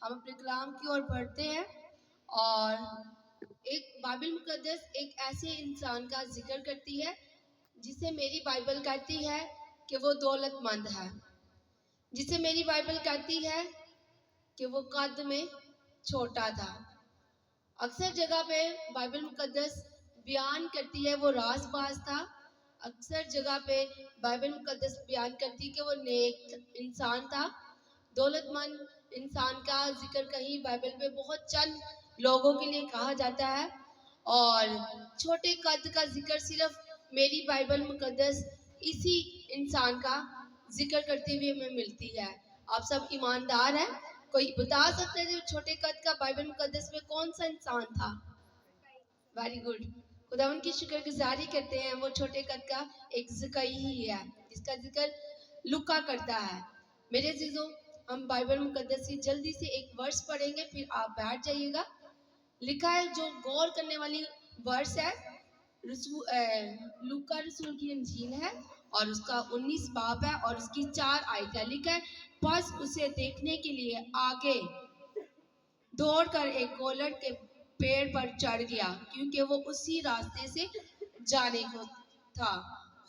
ہم اپنے کلام کی اور بڑھتے ہیں، اور ایک بائبل مقدس ایک ایسے انسان کا ذکر کرتی ہے جسے میری بائبل کہتی ہے کہ وہ دولت مند ہے، جسے میری بائبل کہتی ہے کہ وہ قد میں چھوٹا تھا۔ اکثر جگہ پہ بائبل مقدس بیان کرتی ہے وہ راز باز تھا، اکثر جگہ پہ بائبل مقدس بیان کرتی کہ وہ نیک انسان تھا۔ دولت مند انسان کا ذکر کہیں بائبل میں بہت چند لوگوں کے لیے کہا جاتا ہے، اور چھوٹے قد کا ذکر صرف میری بائبل مقدس اسی انسان کا ذکر کرتے ہوئے ہمیں ملتی ہے۔ آپ سب ایماندار ہیں؟ کوئی بتا سکتے ہیں چھوٹے قد کا بائبل مقدس میں کون سا انسان تھا؟ ویری گڈ، خدا ان کی شکر گزاری کرتے ہیں۔ وہ چھوٹے قد کا ایک زکئی ہی ہے جس کا ذکر لوکا کرتا ہے۔ میرے عزیزوں، ہم بائبل مقدس سے جلدی سے ایک ورس پڑھیں گے، پھر آپ بیٹھ جائیے گا۔ لکھا ہے، جو غور کرنے والی ورس ہے لوکا رسول کی انجیل ہے، اور اس کا 19 باب ہے اور اس کی 4 آیت ہے۔ لکھا ہے، پس اسے دیکھنے کے لیے آگے دوڑ کر ایک گولڑ کے پیڑ پر چڑھ گیا، کیونکہ وہ اسی راستے سے جانے کو تھا۔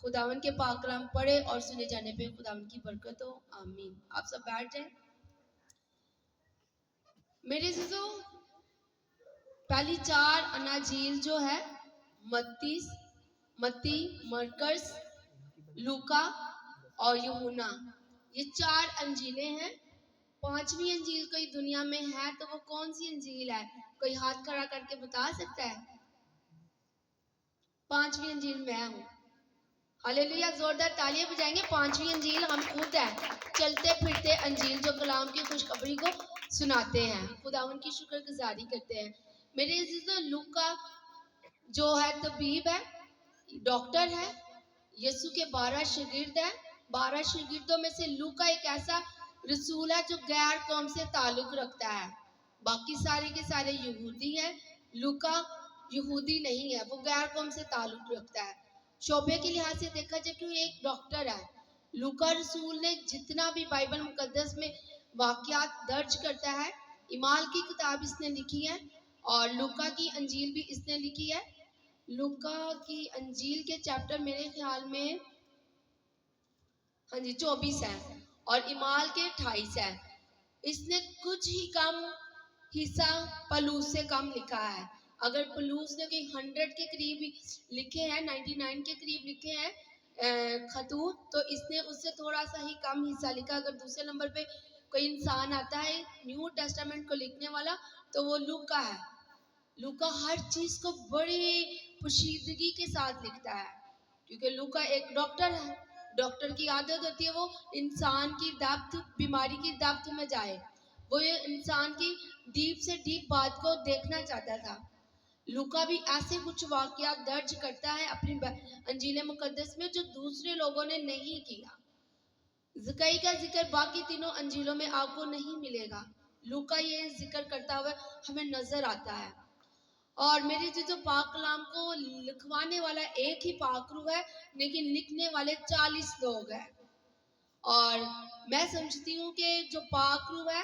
خداوند کے پاک کلام پڑھے اور سنے جانے پہ خداوند کی برکت ہو، آمین۔ آپ سب بیٹھ جائیں۔ میرے عزیزوں، پہلی 4 اناجیل جو ہے متی، مرکز، لوکا اور یوحنا، یہ 4 انجیلیں ہیں۔ 5ویں انجیل کوئی دنیا میں ہے تو وہ کون سی انجیل ہے؟ کوئی ہاتھ کھڑا کر کے بتا سکتا ہے؟ 5ویں انجیل میں ہوں۔ ہاللیلویا، زوردار تالیاں بجائیں گے۔ 5ویں انجیل ہم خود ہیں، چلتے پھرتے انجیل جو کلام کی خوشخبری کو سناتے ہیں، خدا ان کی شکر گزاری کرتے ہیں۔ میرے عزیزوں، لوکا جو ہے طبیب ہے، ڈاکٹر ہے، یسوع کے 12 شاگرد ہیں۔ 12 شاگردوں میں سے لوکا ایک ایسا رسول ہے جو غیر قوم سے تعلق رکھتا ہے، باقی سارے کے سارے یہودی ہیں، لوکا یہودی نہیں ہے، وہ غیر قوم سے تعلق رکھتا ہے۔ شعبے کے لحاظ سے دیکھا جائے کہ وہ ایک ڈاکٹر ہے۔ لوکا رسول نے جتنا بھی بائبل مقدس میں واقعات درج کرتا ہے، اعمال کی کتاب اس نے لکھی ہے، اور لوکا کی انجیل بھی اس نے لکھی ہے۔ لوکا کی انجیل کے چیپٹر میرے خیال میں 24 ہے، اور اعمال کے 28 ہے۔ اس نے کچھ ہی کم حصہ پلوس سے کم لکھا ہے۔ اگر پلوس نے کوئی 100 کے قریب لکھے ہیں، 99 کے قریب لکھے ہیں خطوط، تو اس نے اس سے تھوڑا سا ہی کم حصہ لکھا۔ اگر دوسرے نمبر پہ کوئی انسان آتا ہے نیو ٹیسٹامنٹ کو لکھنے والا، تو وہ لوکا ہے۔ لوکا ہر چیز کو بڑی پوشیدگی کے ساتھ لکھتا ہے، کیونکہ لوکا ایک ڈاکٹر ہے۔ ڈاکٹر کی عادت ہوتی ہے وہ انسان کی ڈیپتھ، بیماری کی ڈیپتھ میں جائے، وہ انسان کی ڈیپ سے ڈیپ بات کو دیکھنا چاہتا تھا۔ لوکا بھی ایسے کچھ واقعات درج کرتا ہے اپنی انجیل مقدس میں جو دوسرے لوگوں نے نہیں کیا۔ زکئی کا ذکر باقی تینوں انجیلوں میں آپ کو نہیں ملے گا، لوکا یہ ذکر کرتا ہوا ہمیں نظر آتا ہے۔ اور میرے جو پاک کلام کو لکھوانے والا ایک ہی پاک روح ہے، لیکن لکھنے والے 40 لوگ ہیں۔ اور میں سمجھتی ہوں کہ جو پاک روح ہے،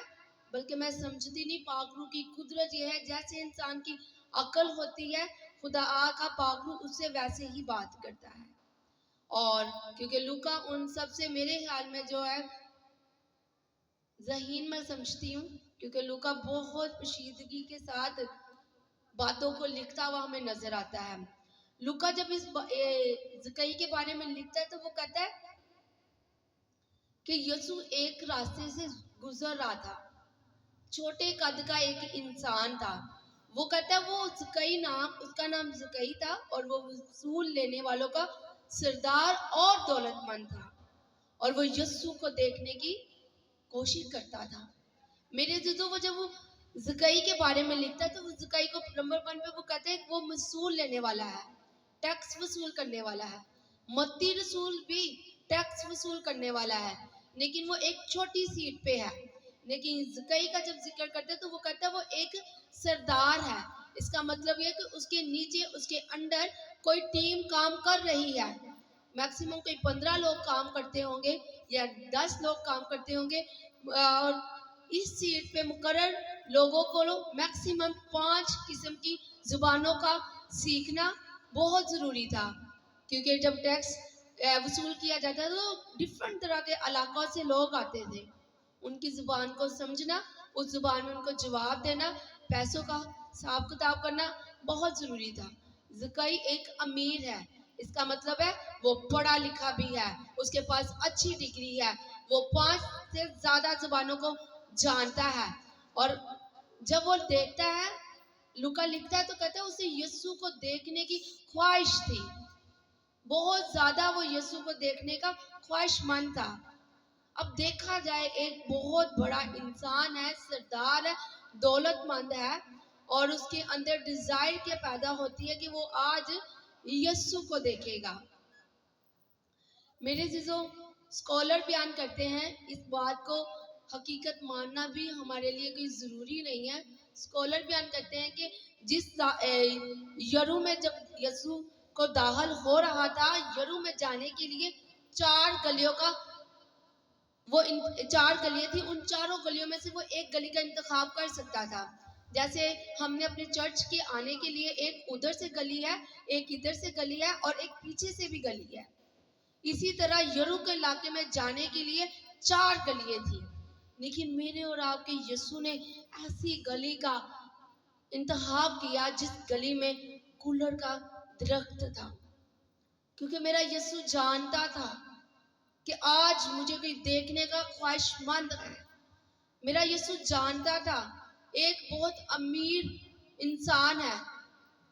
بلکہ میں سمجھتی نہیں، پاک روح کی قدرت یہ ہے جیسے انسان کی عقل ہوتی ہے، خدا کا پاک روح اس سے ویسے ہی بات کرتا ہے۔ اور کیونکہ لوکا ان سب سے میرے خیال میں جو ہے ذہین میں سمجھتی ہوں، کیونکہ لوکا بہت پوشیدگی کے ساتھ باتوں کو لکھتا ہوا ہمیں نظر آتا ہے۔ لوکا جب اس زکئی کے بارے میں لکھتا ہے تو وہ کہتا ہے کہ یسوع ایک راستے سے گزر رہا تھا، چھوٹے قد کا ایک انسان تھا۔ وہ کہتا ہے وہ زکئی اس کا نام زکئی تھا، اور وہ وصول لینے والوں کا سردار اور دولت مند تھا، اور وہ یسوع کو دیکھنے کی کوشش کرتا تھا۔ میرے عزیزوں، وہ جب وہ زکئی کے بارے میں لکھتا ہے تو وہ زکئی کو نمبر 1 پہ وہ کہتے ہیں کہ وہ وصول لینے والا ہے، ٹیکس وصول کرنے والا ہے۔ متی رسول بھی ٹیکس وصول کرنے والا ہے، لیکن وہ ایک چھوٹی سیٹ پہ ہے۔ لیکن زکئی کا جب ذکر کرتے ہیں تو وہ کہتا ہے وہ ایک سردار ہے۔ اس کا مطلب یہ کہ اس کے نیچے، اس کے انڈر کوئی ٹیم کام کر رہی ہے، میکسیمم کوئی 15 لوگ کام کرتے ہوں گے یا 10 لوگ کام کرتے ہوں گے، اور इस सीट पे मुकर्रर लोगों को मैक्सिमम 5 किस्म की जुबानों का सीखना बहुत ज़रूरी था, क्योंकि जब टैक्स वसूल किया जाता था तो डिफरेंट तरह के इलाकों से लोग आते थे। उनकी ज़ुबान को समझना, उस ज़ुबान में उनको जवाब देना, पैसों का हिसाब किताब करना बहुत ज़रूरी था। ज़कई एक अमीर है, इसका मतलब है वो पढ़ा लिखा भी है, उसके पास अच्छी डिग्री है, वो 5 से ज़्यादा ज़ुबानों को जानता है। और जब वो देखता है, लूका लिखता है तो कहता है उसे यीशु को देखने की ख्वाहिश थी, बहुत ज़्यादा वो यीशु को देखने का ख्वाहिशमंद था। अब देखा जाए, एक बहुत बड़ा इंसान है, सरदार है, दौलतमंद है, और उसके अंदर डिजायर क्या पैदा होती है कि वो आज यीशु को देखेगा। मेरे जीजों, स्कॉलर बयान करते हैं, इस बात को हकीकत मानना भी हमारे लिए कोई ज़रूरी नहीं है। स्कॉलर बयान करते हैं कि जिस यरू में जब यीशु को दाखिल हो रहा था, यरू में जाने के लिए 4 गलियों का वो 4 गलियां थी, उन चारों गलियों में से वो एक गली का इंतखाब कर सकता था। जैसे हमने अपने चर्च के आने के लिए एक उधर से गली है, एक इधर से गली है और एक पीछे से भी गली है। इसी तरह यरू के इलाके में जाने के लिए 4 गलियां थी, लेकिन मेरे और आपके यीशु ने ऐसी गली का इंतखाब किया जिस गली में कूलर का दरख्त था, क्योंकि मेरा यीशु जानता था कि आज मुझे कोई देखने का ख्वाहिशमंद है। मेरा यीशु जानता था एक बहुत अमीर इंसान है,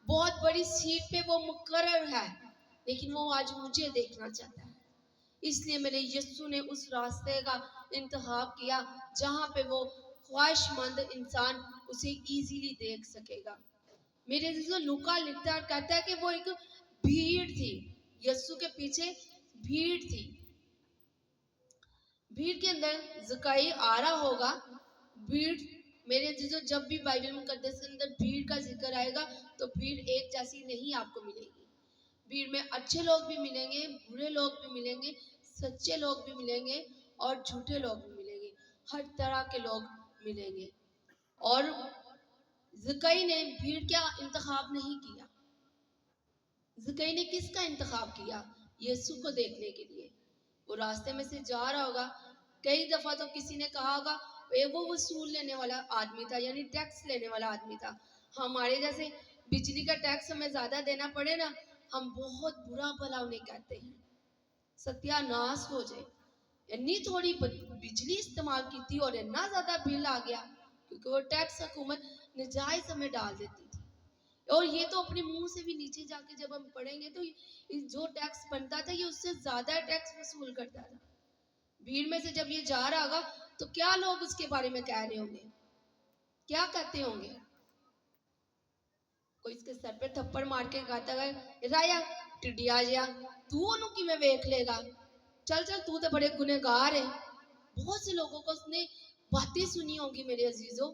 बहुत बड़ी सीट पे वो मुकर्रर है, लेकिन वो आज मुझे देखना चाहता है। इसलिए मेरे यीशु ने उस रास्ते का इंतखाब किया जहाँ पे वो ख्वाहिशमंद इंसान उसे इजीली देख सकेगा। मेरे यीशु लूका लिखता है, कहता है कि वो एक भीड़ थी, यीशु के पीछे भीड़ थी। भीड़ के अंदर ज़कई आ रहा होगा। भीड़, मेरे जीजो, जब भी बाइबल मुकद्दस के अंदर भीड़ का जिक्र आएगा तो भीड़ एक जैसी नहीं आपको मिलेगी। भीड़ में अच्छे लोग भी मिलेंगे, बुरे लोग भी मिलेंगे, सच्चे लोग भी मिलेंगे और झूठे लोग भी मिलेंगे, हर तरह के लोग मिलेंगे। और ज़कई ने भीड़ का इंतखाब नहीं किया। ज़कई ने किसका इंतखाब किया? यीशु को देखने के लिए। वो रास्ते में से जा रहा होगा, कई दफा तो किसी ने कहा होगा वो वसूल लेने वाला आदमी था, यानी टैक्स लेने वाला आदमी था। हमारे जैसे बिजली का टैक्स हमें ज्यादा देना पड़े ना, हम बहुत बुरा भला उन्हें कहते हैं, सत्यानाश हो जाए, इतनी थोड़ी बिजली इस्तेमाल की थी और इतना ज्यादा बिल आ गया, क्योंकि वो टैक्स हुकूमत नजायज हमें डाल देती थी। और ये तो अपने मुंह से भी नीचे जाके जब हम पढ़ेंगे तो जो टैक्स बनता था ये उससे ज्यादा टैक्स वसूल करता था। भीड़ में से जब ये जा रहा होगा तो क्या लोग उसके बारे में कह रहे होंगे, क्या कहते होंगे? कोई इसके सर पे थप्पड़ मार के कहता है, राया टिड्डिया जिया, तू ओनू कि मैं वेख लेगा, चल चल तू तो बड़े गुनहगार है। बहुत से लोगों को उसने बातें सुनी होंगी मेरे अजीजों,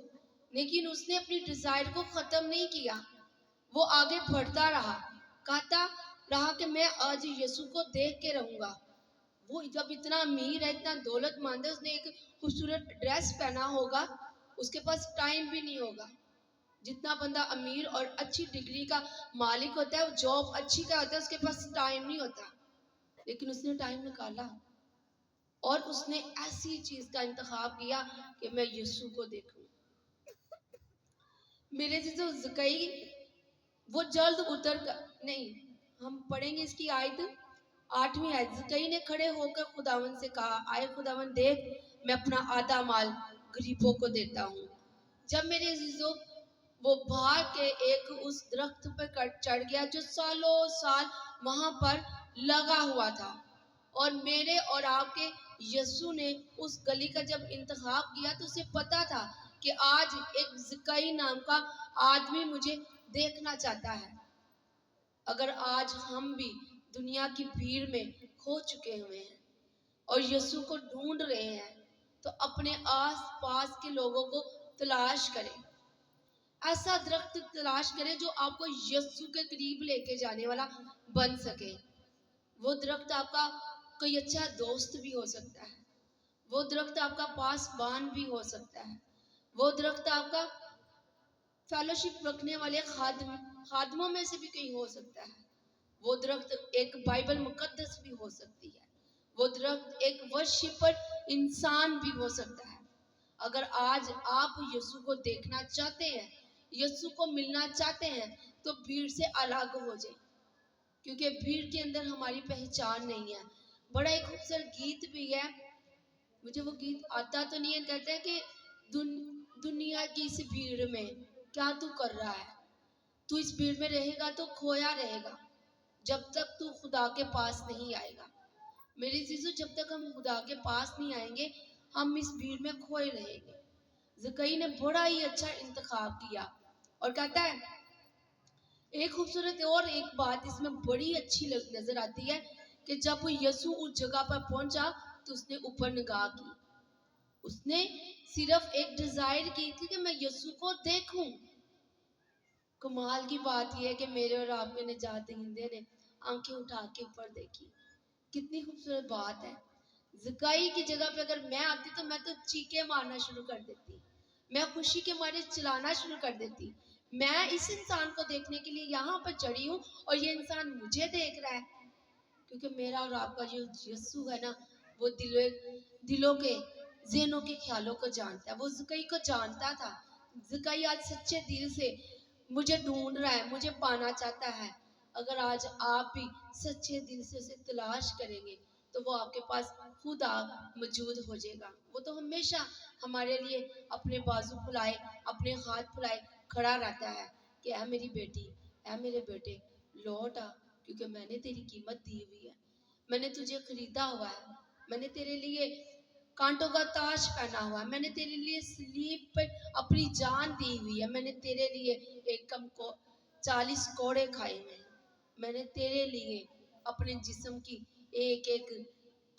लेकिन उसने अपनी डिजायर को खत्म नहीं किया। वो आगे बढ़ता रहा, कहता रहा कि मैं आज यीशु को देख के रहूंगा। वो जब इतना अमीर है, इतना दौलतमंद है, उसने एक खूबसूरत ड्रेस पहना होगा, उसके पास टाइम भी नहीं होगा। जितना बंदा अमीर और अच्छी डिग्री का मालिक होता है, वो जॉब अच्छी का होता है, उसके पास टाइम नहीं होता, लेकिन उसने टाइम निकाला और उसने ऐसी चीज का इंतखाब किया कि मैं यीशु को देखूं। मेरे जो ज़कई वो जल्द उतर कर नहीं, हम पढ़ेंगे इसकी आयत 8वीं आयत। ज़कई ने खड़े होकर खुदावन से कहा, आए खुदावन देख, मैं अपना आधा माल गरीबों को देता हूँ। जब मेरे अजीजों वो भाग के एक उस दरख्त पर चढ़ गया जो सालों साल वहां पर लगा हुआ था, और मेरे और आपके यीशु ने उस गली का जब इंतखाब किया तो उसे पता था कि आज एक ज़कई नाम का आदमी मुझे देखना चाहता है। अगर आज हम भी दुनिया की भीड़ में खो चुके हुए हैं और यीशु को ढूंढ रहे हैं, तो अपने आस पास के लोगों को तलाश करें, ऐसा दरख्त तलाश करें जो आपको यीशु के करीब लेके जाने वाला बन सके। वो दरख्त आपका कोई अच्छा दोस्त भी हो सकता है, वो दरख्त आपका पासबान भी हो सकता है, वो दरख्त आपका फेलोशिप रखने वाले खादमों में से भी कहीं हो सकता है, वो दरख्त एक बाइबल मुकद्दस भी हो सकती है, वो दरख्त एक वर्शिपर इंसान भी हो सकता है। अगर आज आप यीशु को देखना चाहते हैं, यीशु को मिलना चाहते हैं, तो भीड़ से अलग हो जाए, क्योंकि भीड़ के अंदर हमारी पहचान नहीं है। बड़ा एक खूबसूरत गीत भी है, मुझे वो गीत आता तो नहीं है, कहते हैं कि दुनिया की इस भीड़ में क्या तू कर रहा है, तू इस भीड़ में रहेगा तो खोया रहेगा जब तक तू खुदा के पास नहीं आएगा। मेरे जीजू, जब तक हम खुदा के पास नहीं आएंगे हम इस भीड़ में खोए रहेंगे। ज़कई ने बड़ा ही अच्छा इंतखाब किया और कहता है, एक खूबसूरत और एक बात इसमें बड़ी अच्छी नजर आती है कि जब यीशु उस जगह पर पहुंचा तो उसने ऊपर निगाह की, उसने सिर्फ एक डिजायर की थी कि मैं यीशु को देखूं। कमाल की बात यह है कि मेरे और आपके निजात दहिंदे ने आंखें उठा के ऊपर देखी। कितनी खूबसूरत बात है। ज़कई की जगह पे अगर मैं आती तो मैं तो चीखे मारना शुरू कर देती, मैं खुशी के मारे चिल्लाना शुरू कर देती। मैं इस इंसान को देखने के लिए यहाँ पर चढ़ी हूँ और ये इंसान मुझे देख रहा है, क्योंकि मेरा और आपका जो यीशु है ना, वो दिलों के ज़हनों के ख्यालों को जानता है। वो ज़कई को जानता था। ज़कई आज सच्चे दिल से मुझे ढूंढ रहा है, मुझे पाना चाहता है। अगर आज आप भी सच्चे दिल से उसे तलाश करेंगे तो वो आपके पास खुद मौजूद हो जाएगा। वो तो हमेशा हमारे लिए अपने बाजू फुलाए, अपने हाथ फुलाए खड़ा रहता है कि ऐ मेरी बेटी, ऐ मेरे बेटे, लौट आ, क्योंकि मैंने तेरी कीमत दी हुई है, मैंने तुझे खरीदा हुआ है, मैंने तेरे लिए कांटों का ताज पहना हुआ है, मैंने तेरे लिए सलीब पर अपनी जान दी हुई है, मैंने तेरे लिए एक कम को 40 कोड़े खाए हैं, मैंने तेरे लिए अपने जिस्म की एक एक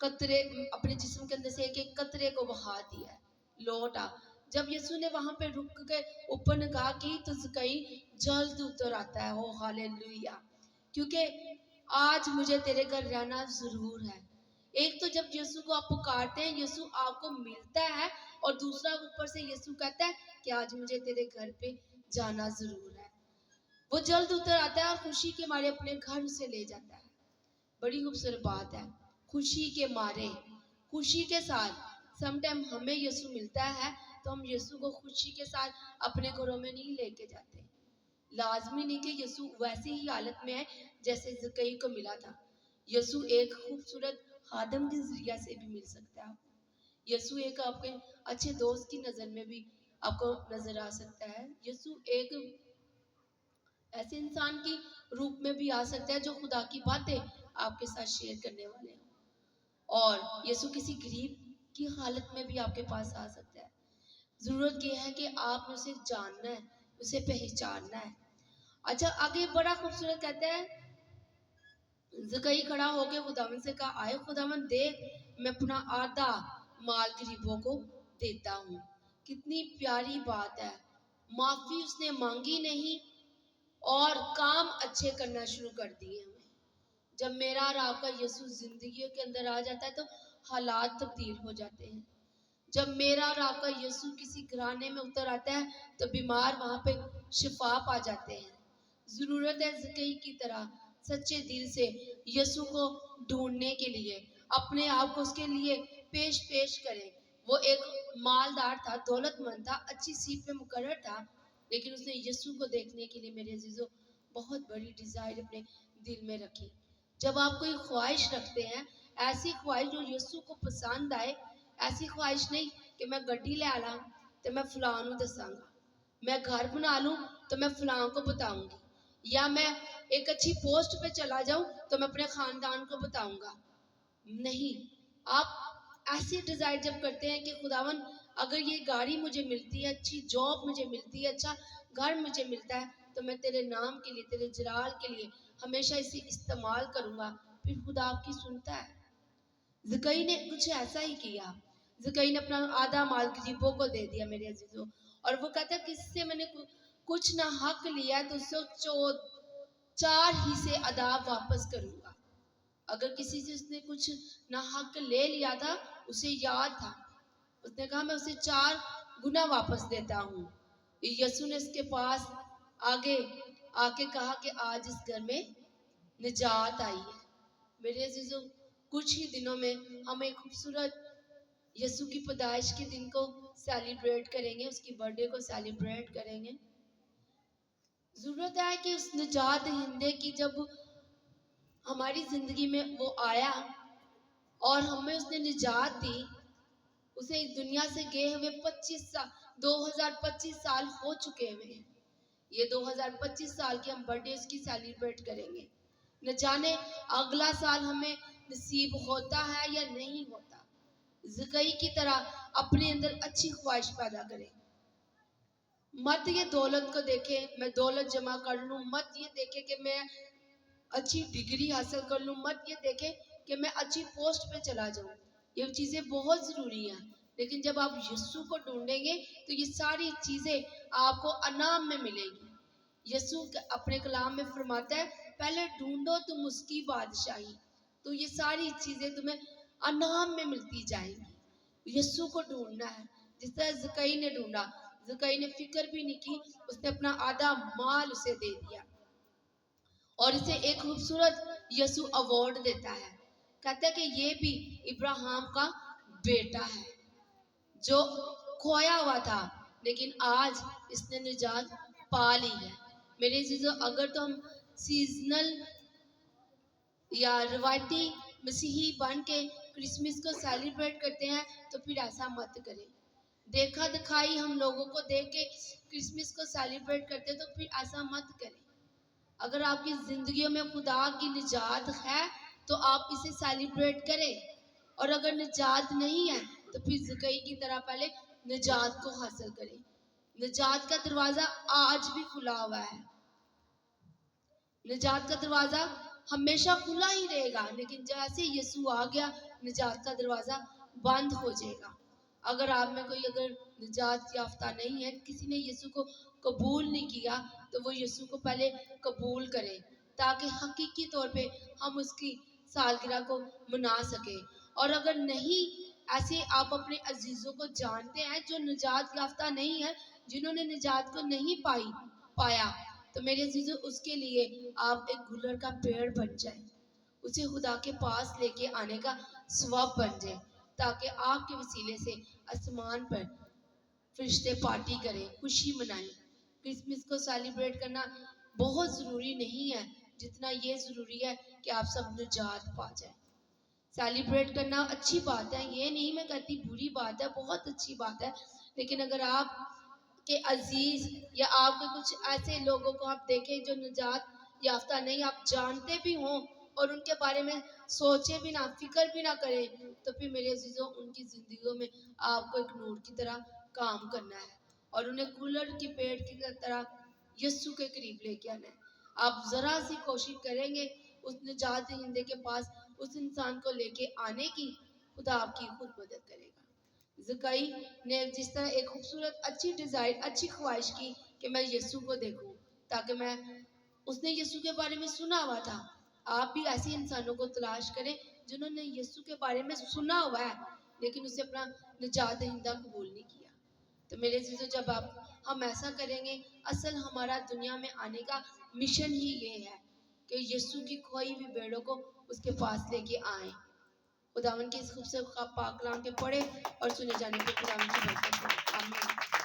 कतरे, अपने जिस्म के अंदर से एक एक कतरे को बहा दिया है, लौट आ। जब यीशु ने वहां पे रुक के ऊपर निगाह की तो ज़कई जल्द उतर आता है, ओ हालेलुया, क्योंकि आज मुझे तेरे घर रहना जरूर है। एक तो जब यीशु को आप पुकारते हैं यीशु आपको मिलता है, और दूसरा ऊपर से यीशु कहता है कि आज मुझे तेरे घर पे जाना जरूर है। वो जल्द उतर आता है और खुशी के मारे अपने घर से ले जाता है। बड़ी खूबसूरत बात है, खुशी के मारे, खुशी के साथ समटाइम हमें यीशु मिलता है तो हम यीशु को खुशी के साथ अपने घरों में नहीं लेके जाते। लाजमी नहीं कि यीशु वैसी ही हालत में है जैसे ज़कई को मिला था। यीशु एक खूबसूरत खादम के जरिया से भी मिल सकता है। यीशु एक आपके अच्छे दोस्त की नज़र में भी आपको नजर आ सकता है। यीशु एक ऐसे इंसान की रूप में भी आ सकता है जो खुदा की बातें आपके साथ शेयर करने वाले हैं, और यीशु किसी गरीब की हालत में भी आपके पास आ सकता है। जरूरत यह है कि आपने उसे जानना है, उसे पहचानना है। अच्छा, आगे बड़ा खूबसूरत कहता है, ज़कई खड़ा होकर खुदावन से कहा, आए खुदावन देख, मैं अपना आधा माल गरीबों को देता हूँ। कितनी प्यारी बात है। माफी उसने मांगी नहीं और काम अच्छे करना शुरू कर दिए हमें। जब मेरा और आपका यीशु जिंदगी के अंदर आ जाता है तो हालात तब्दील हो जाते हैं। जब मेरा और आपका यीशु किसी घराने में उतर आता है तो बीमार वहां पे शिफा पा जाते हैं। जरूरत है ज़कई की तरह सच्चे दिल से यीशु को ढूंढने के लिए, अपने आप को उसके लिए पेश करें। वो एक मालदार था, दौलतमंद था, अच्छी सीट पे मुकर्रर था, लेकिन उसने यीशु को देखने के लिए मेरे अजीजों बहुत बड़ी डिजायर अपने दिल में रखी। जब आप कोई ख्वाहिश रखते हैं, ऐसी ख्वाहिश जो यीशु को पसंद आए, ऐसी ख्वाहिश नहीं कि मैं गड्डी ले आला तो मैं फलां नूं दसांगा, मैं घर बना लूं तो मैं फलां को बताऊंगी, या मैं एक अच्छी पोस्ट पे चला जाऊं तो मैं अपने खानदान को बताऊंगा। नहीं, आप ऐसी डिजायर जब करते हैं कि खुदावन अगर ये गाड़ी मुझे मिलती है, अच्छी जॉब मुझे मिलती है, अच्छा घर मुझे मिलता है, तो मैं तेरे नाम के लिए, तेरे जलाल के लिए हमेशा इसे इस्तेमाल करूंगा। फिर खुदा आपकी सुनता है। ज़कई ने कुछ ऐसा ही किया। ज़कई ने अपना आधा माल गरीबों को दे दिया मेरे अजीजों, और वो कहता है किससे मैंने कुछ ना हक लिया तो उससे 4 हिस्से अदा वापस करूंगा। अगर किसी से उसने कुछ ना हक ले लिया था, उसे याद था اس نے کہا میں اسے 4 گنا واپس دیتا ہوں. یسوع نے اس کے پاس آگے آ کے کہا کہ آج اس گھر میں نجات آئی ہے. میرے عزیزوں کچھ ہی دنوں میں ہم ایک خوبصورت یسوع کی پیدائش کے دن کو سیلیبریٹ کریں گے, اس کی برتھ ڈے کو سیلیبریٹ کریں گے. ضرورت ہے کہ اس نجات دہندے کی جب ہماری زندگی میں وہ آیا اور ہمیں اس نے نجات دی, اسے اس دنیا سے گئے ہوئے 2025 سال ہو چکے ہوئے ہیں. یہ 2025 سال کی ہم برتھ ڈے اس کی سیلیبریٹ کریں گے. نہ جانے اگلا سال ہمیں نصیب ہوتا ہے یا نہیں ہوتا. زکئی کی طرح اپنے اندر اچھی خواہش پیدا کریں. مت یہ دولت کو دیکھیں میں دولت جمع کر لوں, مت یہ دیکھیں کہ میں اچھی ڈگری حاصل کر لوں, مت یہ دیکھیں کہ میں اچھی پوسٹ پہ چلا جاؤں. یہ چیزیں بہت ضروری ہیں, لیکن جب آپ یسوع کو ڈھونڈیں گے تو یہ ساری چیزیں آپ کو انعام میں ملیں گی. یسوع اپنے کلام میں فرماتا ہے پہلے ڈھونڈو تم اس کی بادشاہی, تو یہ ساری چیزیں تمہیں انعام میں ملتی جائیں گی. یسوع کو ڈھونڈنا ہے جس طرح زکئی نے ڈھونڈا. زکئی نے فکر بھی نہیں کی, اس نے اپنا آدھا مال اسے دے دیا اور اسے ایک خوبصورت یسوع ایوارڈ دیتا ہے. کہتا ہے کہ یہ بھی ابراہیم کا بیٹا ہے جو کھویا ہوا تھا لیکن آج اس نے نجات پا لی ہے. میرے عزیزو اگر تو ہم سیزنل یا روایتی مسیحی بن کے کرسمس کو سیلیبریٹ کرتے ہیں تو پھر ایسا مت کریں. دیکھا دکھائی ہم لوگوں کو دیکھ کے کرسمس کو سیلیبریٹ کرتے تو پھر ایسا مت کریں. اگر آپ کی زندگیوں میں خدا کی نجات ہے تو آپ اسے سیلیبریٹ کریں, اور اگر نجات نہیں ہے تو پھر زکئی کی طرح پہلے نجات کو حاصل کریں. نجات کا دروازہ آج بھی کھلا ہوا ہے. نجات کا دروازہ ہمیشہ کھلا ہی رہے گا, لیکن جیسے یسوع آ گیا نجات کا دروازہ بند ہو جائے گا. اگر آپ میں کوئی اگر نجات یافتہ نہیں ہے, کسی نے یسوع کو قبول نہیں کیا, تو وہ یسوع کو پہلے قبول کرے تاکہ حقیقی طور پہ ہم اس کی سالگرہ کو منا سکیں. اور اگر نہیں ایسے آپ اپنے عزیزوں کو جانتے ہیں جو نجات یافتہ نہیں ہے, جنہوں نے نجات کو نہیں پایا, تو میرے عزیزوں اس کے لیے آپ ایک گلر کا پیڑ بن جائیں, اسے خدا کے پاس لے کے آنے کا سبب بن جائیں, تاکہ آپ کے وسیلے سے آسمان پر فرشتے پارٹی کریں, خوشی منائیں. کرسمس کو سیلیبریٹ کرنا بہت ضروری نہیں ہے جتنا یہ ضروری ہے کہ آپ سب نجات پا جائیں. سیلیبریٹ کرنا اچھی بات ہے, یہ نہیں میں کہتی بری بات ہے, بہت اچھی بات ہے. لیکن اگر آپ کے عزیز یا آپ کے کچھ ایسے لوگوں کو آپ دیکھیں جو نجات یافتہ نہیں, آپ جانتے بھی ہوں اور ان کے بارے میں سوچے بھی نہ, فکر بھی نہ کریں, تو پھر میرے عزیزوں ان کی زندگیوں میں آپ کو ایک نور کی طرح کام کرنا ہے اور انہیں گلر کی پیڑ کی طرح یسوع کے قریب لے کے آنا ہے. آپ ذرا سی کوشش کریں گے اس نجات دہندے کے پاس اس انسان کو لے کے آنے کی, خدا آپ کی خود مدد کرے گا. زکئی نے جس طرح ایک خوبصورت اچھی ڈیزائر اچھی خواہش کی کہ میں یسوع کو دیکھوں, تاکہ میں اس نے یسوع کے بارے میں سنا ہوا تھا. آپ بھی ایسے انسانوں کو تلاش کریں جنہوں نے یسوع کے بارے میں سنا ہوا ہے لیکن اسے اپنا نجات دہندہ قبول نہیں کیا. تو میرے عزیزو جب ہم ایسا کریں گے, اصل ہمارا دنیا میں آنے کا مشن ہی یہ ہے کہ یسوع کی کھوئی ہوئی بھیڑوں کو اس کے پاس لے کے آئیں. خداوند کے اس خوبصورت پاک کلام کے پڑھے اور سنے جانے کے خداوند کی برکت ہو. آمین.